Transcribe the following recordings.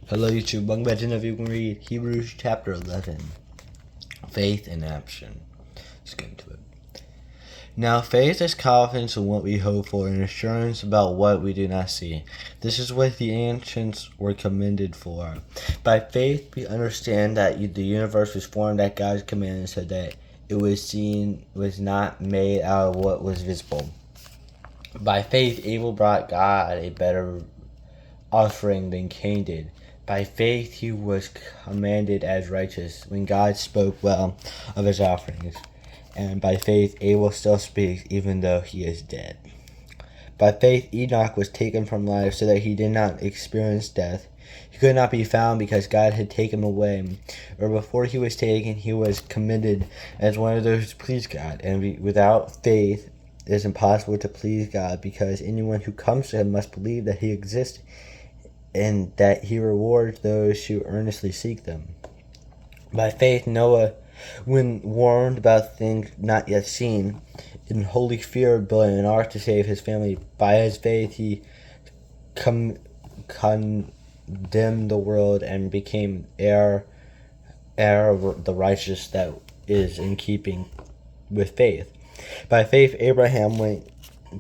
Hello YouTube, welcome back to another video. We're going to read Hebrews chapter 11, Faith in Action. Let's get into it. Now faith is confidence in what we hope for and assurance about what we do not see. This is what the ancients were commended for. By faith we understand that the universe was formed at God's command so that it was not made out of what was visible. By faith Abel brought God a better offering than Cain did. By faith he was commended as righteous when God spoke well of his offerings. And by faith Abel still speaks even though he is dead. By faith Enoch was taken from life so that he did not experience death. He could not be found because God had taken him away. Or before he was taken, he was commended as one of those who please God. And without faith it is impossible to please God, because anyone who comes to him must believe that he exists and that he rewards those who earnestly seek them. By faith Noah, when warned about things not yet seen, in holy fear built an ark to save his family. By his faith he condemned the world and became heir of the righteous that is in keeping with faith. By faith Abraham, when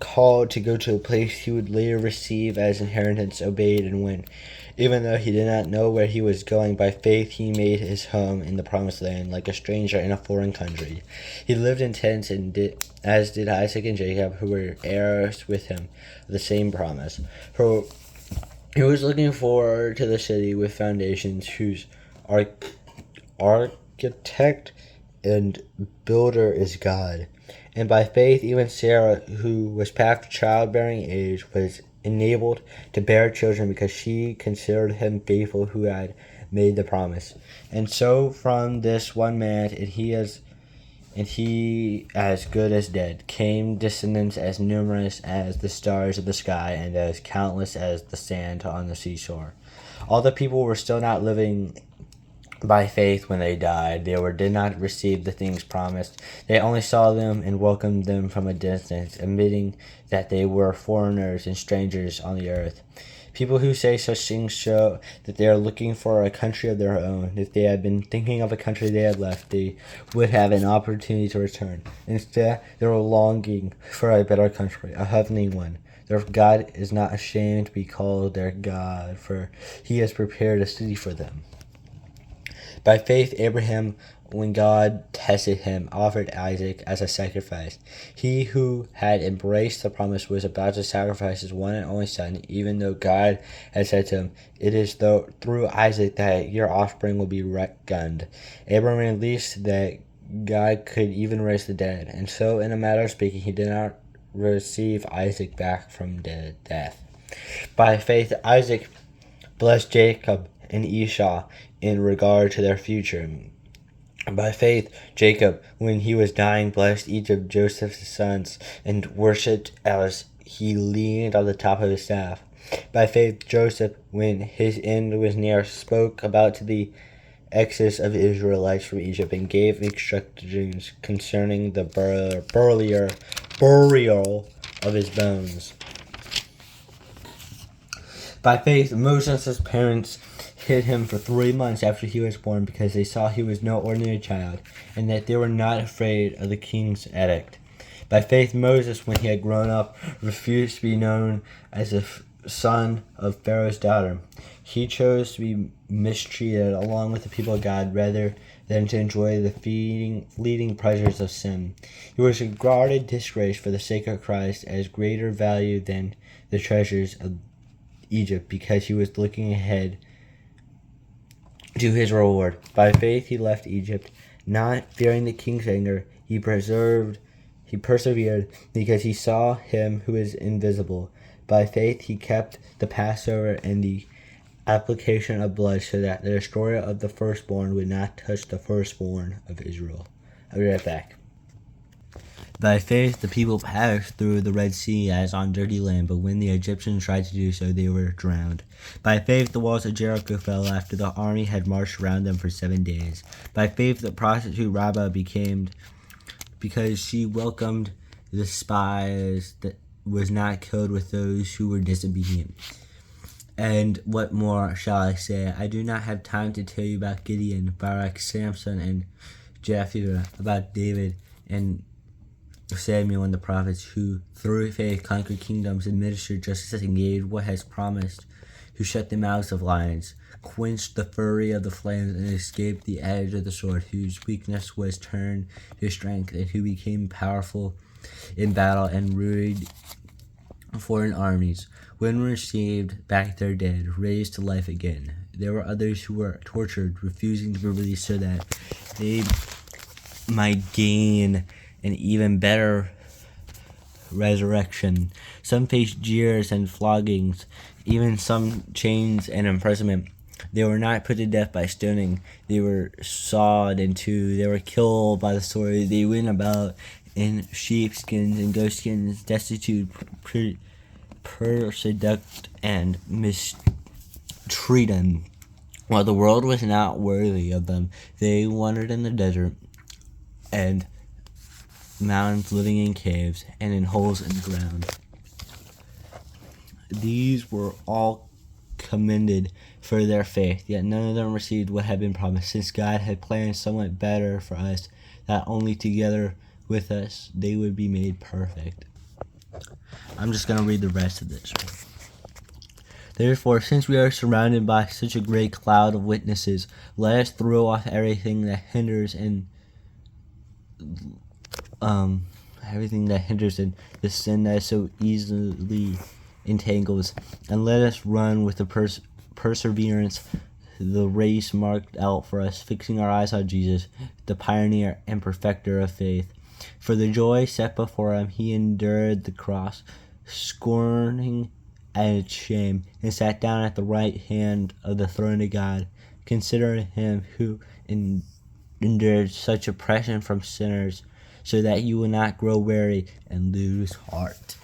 called to go to a place he would later receive as inheritance, obeyed and went, even though he did not know where he was going. By faith he made his home in the promised land, like a stranger in a foreign country. He lived in tents, as did Isaac and Jacob, who were heirs with him of the same promise. For he was looking forward to the city with foundations, whose architect and builder is God. And by faith even Sarah, who was past childbearing age, was enabled to bear children because she considered him faithful who had made the promise. And so from this one man, and he as good as dead, came descendants as numerous as the stars of the sky and as countless as the sand on the seashore. All the people were still not living by faith when they died. They did not receive the things promised. They only saw them and welcomed them from a distance, admitting that they were foreigners and strangers on the earth. People who say such things show that they are looking for a country of their own. If they had been thinking of a country they had left, they would have an opportunity to return. Instead, they were longing for a better country, a heavenly one. Therefore, God is not ashamed to be called their God, for he has prepared a city for them. By faith Abraham, when God tested him, offered Isaac as a sacrifice. He who had embraced the promise was about to sacrifice his one and only son, even though God had said to him, "It is through Isaac that your offspring will be reckoned." Abraham released that God could even raise the dead, and so in a matter of speaking he did not receive Isaac back from death. By faith Isaac blessed Jacob and Esau in regard to their future. By faith Jacob, when he was dying, blessed each of Joseph's sons and worshipped as he leaned on the top of his staff. By faith Joseph, when his end was near, spoke about the exodus of Israelites from Egypt and gave instructions concerning the burial of his bones. By faith Moses' parents hid him for 3 months after he was born, because they saw he was no ordinary child, and that they were not afraid of the king's edict. By faith Moses, when he had grown up, refused to be known as a son of Pharaoh's daughter. He chose to be mistreated along with the people of God rather than to enjoy the fleeting pleasures of sin. He was regarded disgrace for the sake of Christ as greater value than the treasures of Egypt, because he was looking ahead to his reward. By faith he left Egypt, not fearing the king's anger. He persevered because he saw him who is invisible. By faith he kept the Passover and the application of blood, so that the destroyer of the firstborn would not touch the firstborn of Israel. I'll be right back. By faith the people passed through the Red Sea as on dirty land, but when the Egyptians tried to do so, they were drowned. By faith the walls of Jericho fell after the army had marched around them for 7 days. By faith the prostitute Rahab became, because she welcomed the spies, that was not killed with those who were disobedient. And what more shall I say? I do not have time to tell you about Gideon, Barak, Samson, and Jephthah, about David and Samuel and the prophets, who through faith conquered kingdoms, administered justice, and gave what has promised, who shut the mouths of lions, quenched the fury of the flames, and escaped the edge of the sword, whose weakness was turned to strength, and who became powerful in battle and routed foreign armies. When received back their dead, raised to life again. There were others who were tortured, refusing to be released so that they might gain an even better resurrection. Some faced jeers and floggings, even some chains and imprisonment. They were not put to death by stoning. They were sawed in two. They were killed by the sword. They went about in sheepskins and goatskins, destitute, persecuted, and mistreated. While the world was not worthy of them, they wandered in the desert and mountains, living in caves and in holes in the ground. These were all commended for their faith, yet none of them received what had been promised, since God had planned somewhat better for us, that only together with us they would be made perfect. I'm just going to read the rest of this. Therefore, since we are surrounded by such a great cloud of witnesses, let us throw off everything that hinders and the sin that so easily entangles, and let us run with the perseverance the race marked out for us, fixing our eyes on Jesus, the pioneer and perfecter of faith. For the joy set before him, he endured the cross, scorning its shame, and sat down at the right hand of the throne of God. Consider him who endured such oppression from sinners, so that you will not grow weary and lose heart.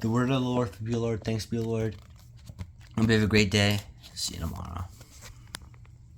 The word of the Lord, be Lord, thanks be Lord. Hope you have a great day. See you tomorrow.